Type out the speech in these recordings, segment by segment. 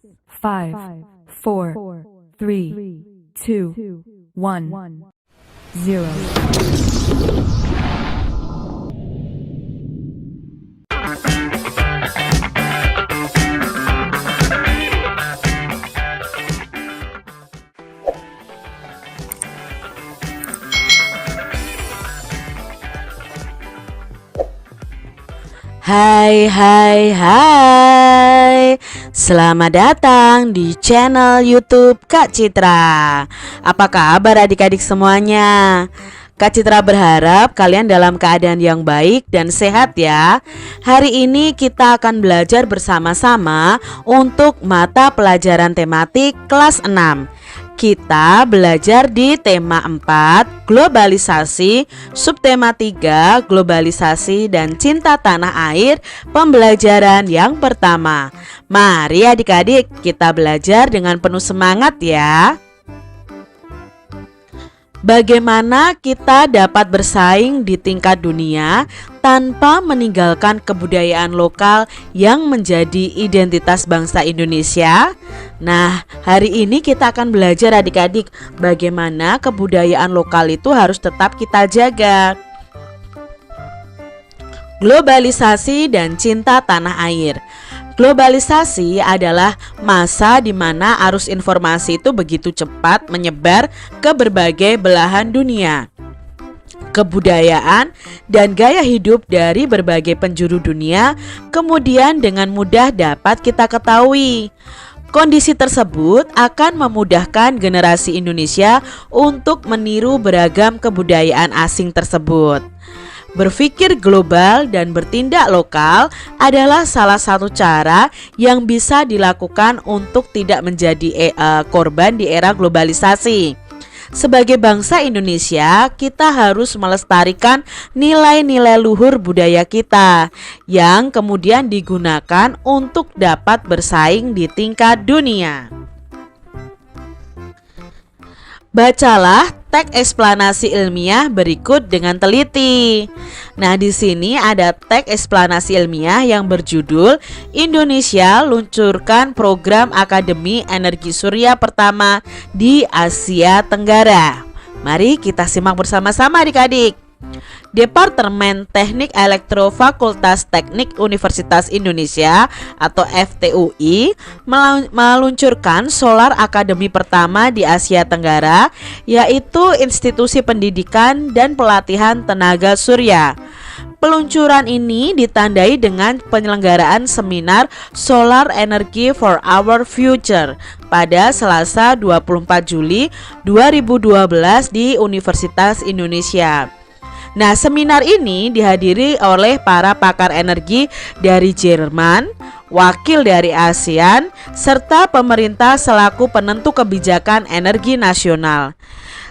5, 4, 3, 2, 1, 0. Hai, selamat datang di channel YouTube Kak Citra. Apa kabar adik-adik semuanya? Kak Citra berharap kalian dalam keadaan yang baik dan sehat ya. Hari ini kita akan belajar bersama-sama untuk mata pelajaran tematik kelas 6. Kita belajar di tema 4, globalisasi, subtema 3, globalisasi dan cinta tanah air, pembelajaran yang pertama. Mari adik-adik kita belajar dengan penuh semangat ya. Bagaimana kita dapat bersaing di tingkat dunia tanpa meninggalkan kebudayaan lokal yang menjadi identitas bangsa Indonesia? Nah, hari ini kita akan belajar adik-adik bagaimana kebudayaan lokal itu harus tetap kita jaga. Globalisasi dan cinta tanah air. Globalisasi adalah masa di mana arus informasi itu begitu cepat menyebar ke berbagai belahan dunia. Kebudayaan dan gaya hidup dari berbagai penjuru dunia kemudian dengan mudah dapat kita ketahui. Kondisi tersebut akan memudahkan generasi Indonesia untuk meniru beragam kebudayaan asing tersebut. Berpikir global dan bertindak lokal adalah salah satu cara yang bisa dilakukan untuk tidak menjadi korban di era globalisasi. Sebagai bangsa Indonesia, kita harus melestarikan nilai-nilai luhur budaya kita yang kemudian digunakan untuk dapat bersaing di tingkat dunia. Bacalah teks eksplanasi ilmiah berikut dengan teliti. Nah, di sini ada teks eksplanasi ilmiah yang berjudul Indonesia luncurkan program Akademi Energi Surya pertama di Asia Tenggara. Mari kita simak bersama-sama adik-adik. Departemen Teknik Elektro Fakultas Teknik Universitas Indonesia atau FTUI meluncurkan Solar Academy pertama di Asia Tenggara, yaitu institusi pendidikan dan pelatihan tenaga surya. Peluncuran ini ditandai dengan penyelenggaraan seminar Solar Energy for Our Future pada Selasa 24 Juli 2012 di Universitas Indonesia. Nah, seminar ini dihadiri oleh para pakar energi dari Jerman, wakil dari ASEAN, serta pemerintah selaku penentu kebijakan energi nasional.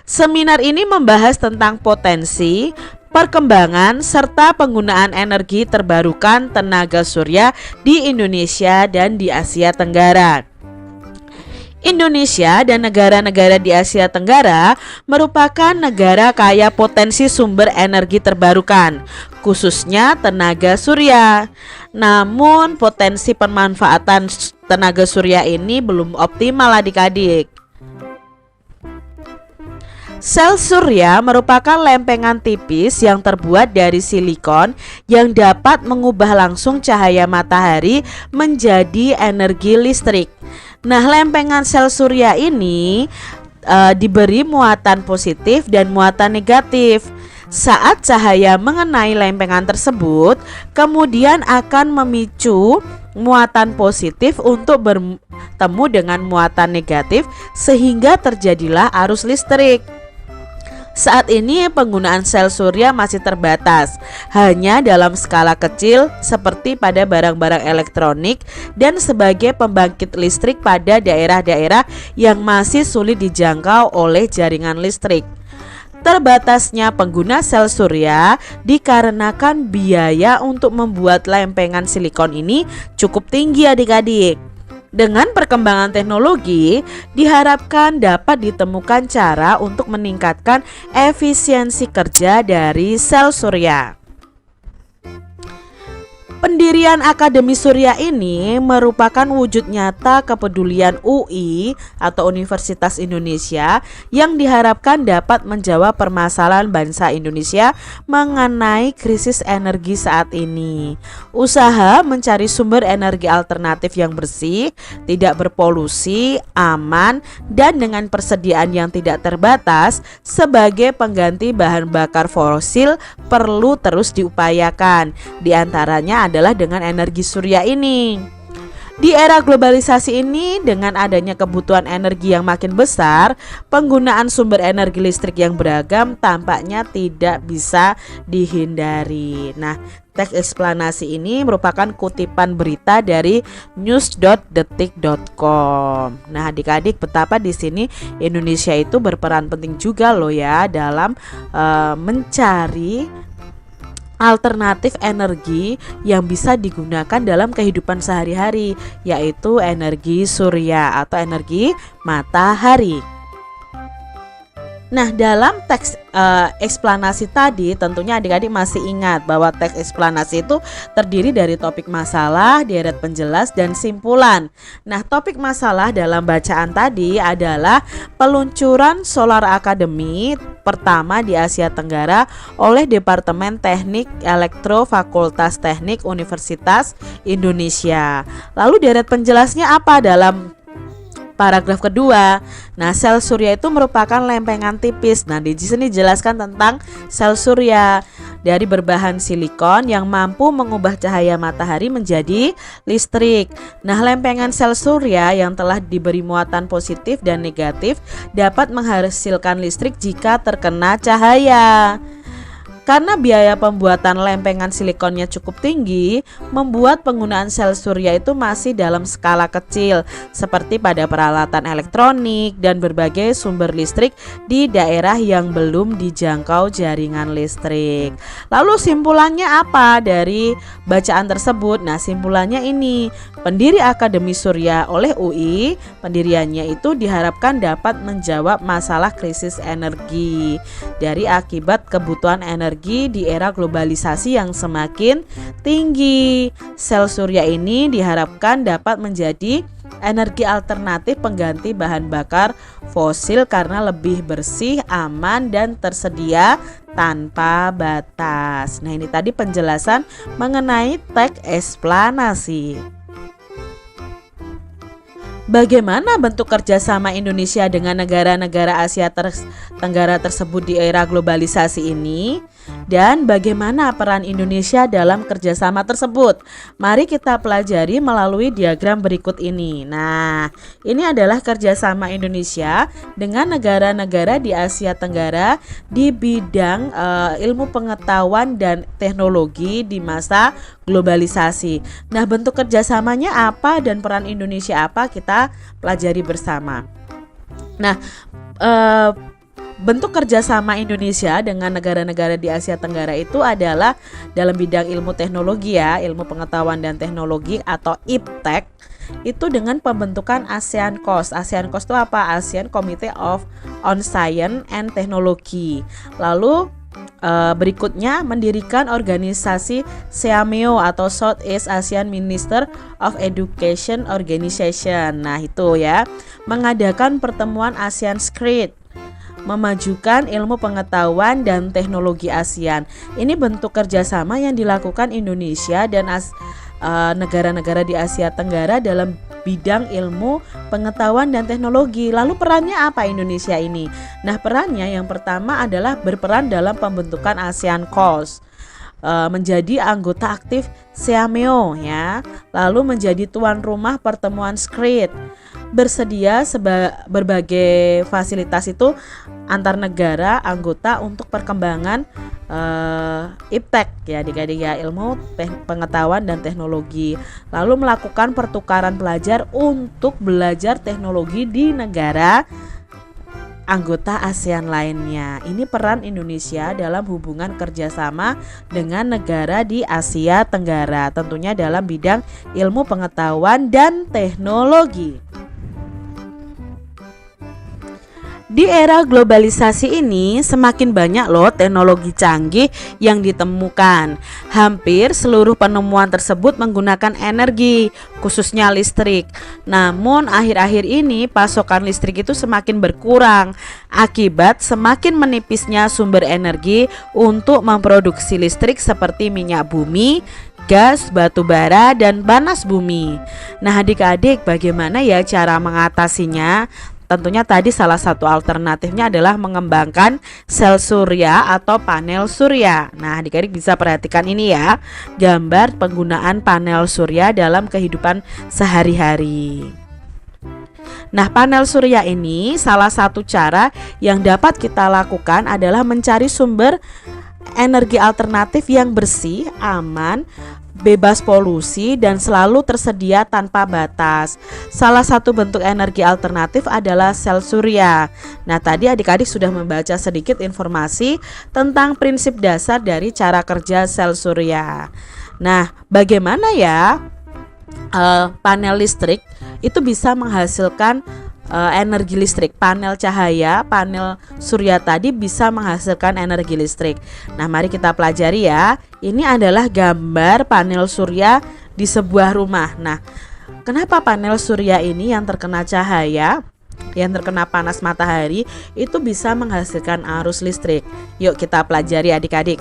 Seminar ini membahas tentang potensi, perkembangan, serta penggunaan energi terbarukan tenaga surya di Indonesia dan di Asia Tenggara. Indonesia dan negara-negara di Asia Tenggara merupakan negara kaya potensi sumber energi terbarukan, khususnya tenaga surya. Namun potensi pemanfaatan tenaga surya ini belum optimal adik-adik. Sel surya merupakan lempengan tipis yang terbuat dari silikon yang dapat mengubah langsung cahaya matahari menjadi energi listrik. Nah, lempengan sel surya ini diberi muatan positif dan muatan negatif. Saat cahaya mengenai lempengan tersebut, kemudian akan memicu muatan positif untuk bertemu dengan muatan negatif sehingga terjadilah arus listrik. Saat ini penggunaan sel surya masih terbatas, hanya dalam skala kecil seperti pada barang-barang elektronik dan sebagai pembangkit listrik pada daerah-daerah yang masih sulit dijangkau oleh jaringan listrik. Terbatasnya pengguna sel surya dikarenakan biaya untuk membuat lempengan silikon ini cukup tinggi adik-adik. Dengan perkembangan teknologi, diharapkan dapat ditemukan cara untuk meningkatkan efisiensi kerja dari sel surya. Pendirian Akademi Surya ini merupakan wujud nyata kepedulian UI atau Universitas Indonesia yang diharapkan dapat menjawab permasalahan bangsa Indonesia mengenai krisis energi saat ini. Usaha mencari sumber energi alternatif yang bersih, tidak berpolusi, aman, dan dengan persediaan yang tidak terbatas sebagai pengganti bahan bakar fosil perlu terus diupayakan. Di antaranya adalah dengan energi surya ini. Di era globalisasi ini, dengan adanya kebutuhan energi yang makin besar, penggunaan sumber energi listrik yang beragam tampaknya tidak bisa dihindari. Nah, teks eksplanasi ini merupakan kutipan berita dari news.detik.com. Nah, adik-adik, betapa di sini Indonesia itu berperan penting juga loh ya dalam mencari alternatif energi yang bisa digunakan dalam kehidupan sehari-hari, yaitu energi surya atau energi matahari. Nah, dalam teks eksplanasi tadi tentunya adik-adik masih ingat bahwa teks eksplanasi itu terdiri dari topik masalah, deret penjelas, dan simpulan. Nah, topik masalah dalam bacaan tadi adalah peluncuran Solar Academy pertama di Asia Tenggara oleh Departemen Teknik Elektro Fakultas Teknik Universitas Indonesia. Lalu deret penjelasnya apa dalam paragraf kedua? Nah, sel surya itu merupakan lempengan tipis. Nah, di sini dijelaskan tentang sel surya dari berbahan silikon yang mampu mengubah cahaya matahari menjadi listrik. Nah, lempengan sel surya yang telah diberi muatan positif dan negatif dapat menghasilkan listrik jika terkena cahaya. Karena biaya pembuatan lempengan silikonnya cukup tinggi, membuat penggunaan sel surya itu masih dalam skala kecil, seperti pada peralatan elektronik dan berbagai sumber listrik di daerah yang belum dijangkau jaringan listrik. Lalu simpulannya apa dari bacaan tersebut? Nah, simpulannya ini, pendiri Akademi Surya oleh UI, pendiriannya itu diharapkan dapat menjawab masalah krisis energi dari akibat kebutuhan energi di era globalisasi yang semakin tinggi. Sel surya ini diharapkan dapat menjadi energi alternatif pengganti bahan bakar fosil karena lebih bersih, aman, dan tersedia tanpa batas. Nah, ini tadi penjelasan mengenai teks eksplanasi. Bagaimana bentuk kerjasama Indonesia dengan negara-negara Asia Tenggara tersebut di era globalisasi ini? Dan bagaimana peran Indonesia dalam kerjasama tersebut? Mari kita pelajari melalui diagram berikut ini. Nah, ini adalah kerjasama Indonesia dengan negara-negara di Asia Tenggara di bidang ilmu pengetahuan dan teknologi di masa globalisasi. Nah, bentuk kerjasamanya apa dan peran Indonesia apa, kita pelajari bersama. Nah, bentuk kerjasama Indonesia dengan negara-negara di Asia Tenggara itu adalah dalam bidang ilmu teknologi ya, ilmu pengetahuan dan teknologi atau IPTEK, itu dengan pembentukan ASEAN COS. ASEAN COS itu apa? ASEAN Committee on Science and Technology. Lalu berikutnya mendirikan organisasi SEAMEO atau Southeast Asian Minister of Education Organization. Nah, itu ya, mengadakan pertemuan ASEAN Scred, memajukan ilmu pengetahuan dan teknologi ASEAN. Ini bentuk kerjasama yang dilakukan Indonesia dan negara-negara di Asia Tenggara dalam bidang ilmu pengetahuan dan teknologi. Lalu perannya apa Indonesia ini? Nah, perannya yang pertama adalah berperan dalam pembentukan ASEAN COS, menjadi anggota aktif SEAMEO ya, lalu menjadi tuan rumah pertemuan Scred, bersedia berbagai fasilitas itu antar negara anggota untuk perkembangan IPTEK ya, adik-adik ya, ilmu pengetahuan dan teknologi, lalu melakukan pertukaran pelajar untuk belajar teknologi di negara anggota ASEAN lainnya. Ini peran Indonesia dalam hubungan kerjasama dengan negara di Asia Tenggara, tentunya dalam bidang ilmu pengetahuan dan teknologi. Di era globalisasi ini semakin banyak loh teknologi canggih yang ditemukan. Hampir seluruh penemuan tersebut menggunakan energi, khususnya listrik. Namun akhir-akhir ini pasokan listrik itu semakin berkurang akibat semakin menipisnya sumber energi untuk memproduksi listrik seperti minyak bumi, gas, batu bara, dan panas bumi. Nah, adik-adik, bagaimana ya cara mengatasinya? Tentunya tadi salah satu alternatifnya adalah mengembangkan sel surya atau panel surya. Nah, adik-adik bisa perhatikan ini ya, gambar penggunaan panel surya dalam kehidupan sehari-hari. Nah, panel surya ini salah satu cara yang dapat kita lakukan adalah mencari sumber energi alternatif yang bersih, aman, bebas polusi, dan selalu tersedia tanpa batas. Salah satu bentuk energi alternatif adalah sel surya. Nah, tadi adik-adik sudah membaca sedikit informasi tentang prinsip dasar dari cara kerja sel surya. Nah, bagaimana ya panel listrik itu bisa menghasilkan energi listrik? Panel cahaya, panel surya tadi bisa menghasilkan energi listrik. Nah, mari kita pelajari ya. Ini adalah gambar panel surya di sebuah rumah. Nah, kenapa panel surya ini yang terkena cahaya, yang terkena panas matahari itu bisa menghasilkan arus listrik? Yuk kita pelajari adik-adik.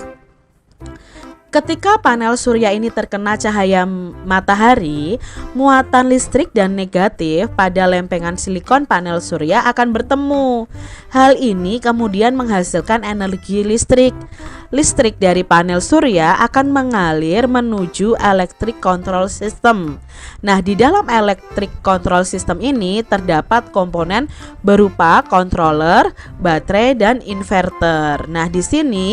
Ketika panel surya ini terkena cahaya matahari, muatan listrik dan negatif pada lempengan silikon panel surya akan bertemu. Hal ini kemudian menghasilkan energi listrik. Listrik dari panel surya akan mengalir menuju electric control system. Nah, di dalam electric control system ini terdapat komponen berupa controller, baterai, dan inverter. Nah, di sini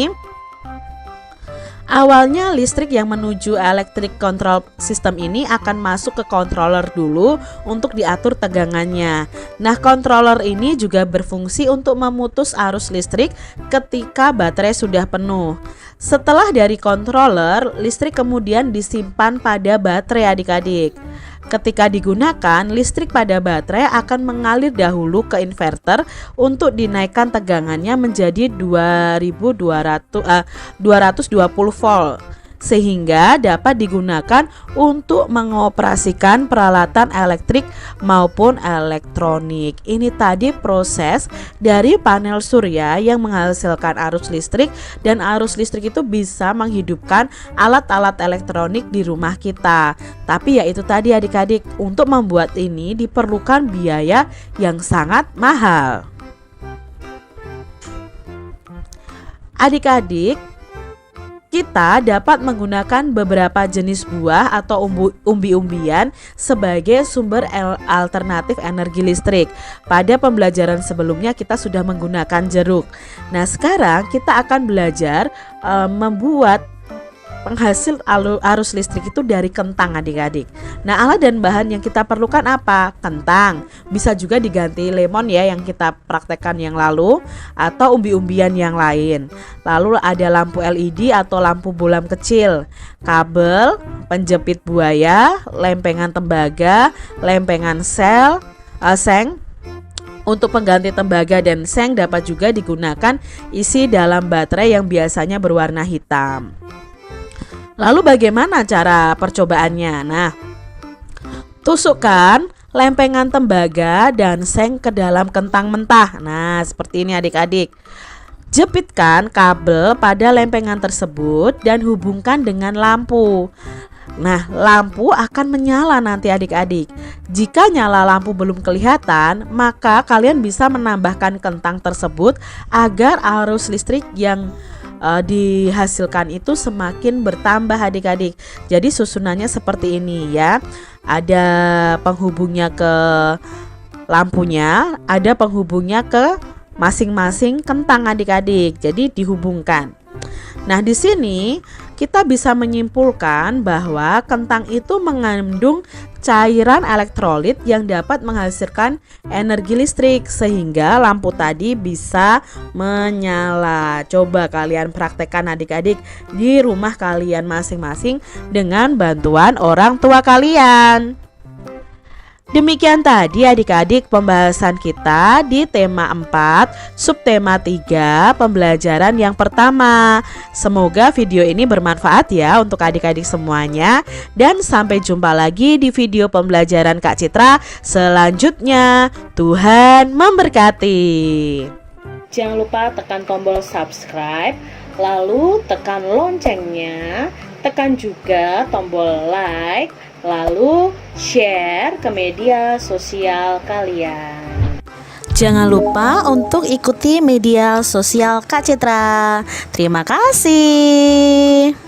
awalnya listrik yang menuju electric control system ini akan masuk ke controller dulu untuk diatur tegangannya. Nah, controller ini juga berfungsi untuk memutus arus listrik ketika baterai sudah penuh. Setelah dari controller, listrik kemudian disimpan pada baterai adik-adik. Ketika digunakan, listrik pada baterai akan mengalir dahulu ke inverter untuk dinaikkan tegangannya menjadi 220 volt sehingga dapat digunakan untuk mengoperasikan peralatan elektrik maupun elektronik. Ini tadi proses dari panel surya yang menghasilkan arus listrik, dan arus listrik itu bisa menghidupkan alat-alat elektronik di rumah kita. Tapi ya itu tadi adik-adik, untuk membuat ini diperlukan biaya yang sangat mahal. Adik-adik, kita dapat menggunakan beberapa jenis buah atau umbi-umbian sebagai sumber alternatif energi listrik. Pada pembelajaran sebelumnya kita sudah menggunakan jeruk. Nah, sekarang kita akan belajar membuat penghasil arus listrik itu dari kentang adik-adik. Nah, alat dan bahan yang kita perlukan apa? Kentang. Bisa juga diganti lemon ya yang kita praktekkan yang lalu, atau umbi-umbian yang lain. Lalu ada lampu LED atau lampu bolam kecil, kabel, penjepit buaya, lempengan tembaga, lempengan seng. Untuk pengganti tembaga dan seng dapat juga digunakan isi dalam baterai yang biasanya berwarna hitam. Lalu bagaimana cara percobaannya? Nah, tusukkan lempengan tembaga dan seng ke dalam kentang mentah. Nah, seperti ini adik-adik. Jepitkan kabel pada lempengan tersebut dan hubungkan dengan lampu. Nah, lampu akan menyala nanti adik-adik. Jika nyala lampu belum kelihatan, maka kalian bisa menambahkan kentang tersebut agar arus listrik yang dihasilkan itu semakin bertambah adik-adik. Jadi susunannya seperti ini ya. Ada penghubungnya ke lampunya, ada penghubungnya ke masing-masing kentang adik-adik. Jadi dihubungkan. Nah, di sini kita bisa menyimpulkan bahwa kentang itu mengandung cairan elektrolit yang dapat menghasilkan energi listrik sehingga lampu tadi bisa menyala. Coba kalian praktekkan adik-adik di rumah kalian masing-masing dengan bantuan orang tua kalian. Demikian tadi adik-adik pembahasan kita di tema 4, subtema 3, pembelajaran yang pertama. Semoga video ini bermanfaat ya untuk adik-adik semuanya. Dan sampai jumpa lagi di video pembelajaran Kak Citra selanjutnya. Tuhan memberkati. Jangan lupa tekan tombol subscribe, lalu tekan loncengnya, tekan juga tombol like, lalu share ke media sosial kalian. Jangan lupa untuk ikuti media sosial Kak Citra. Terima kasih.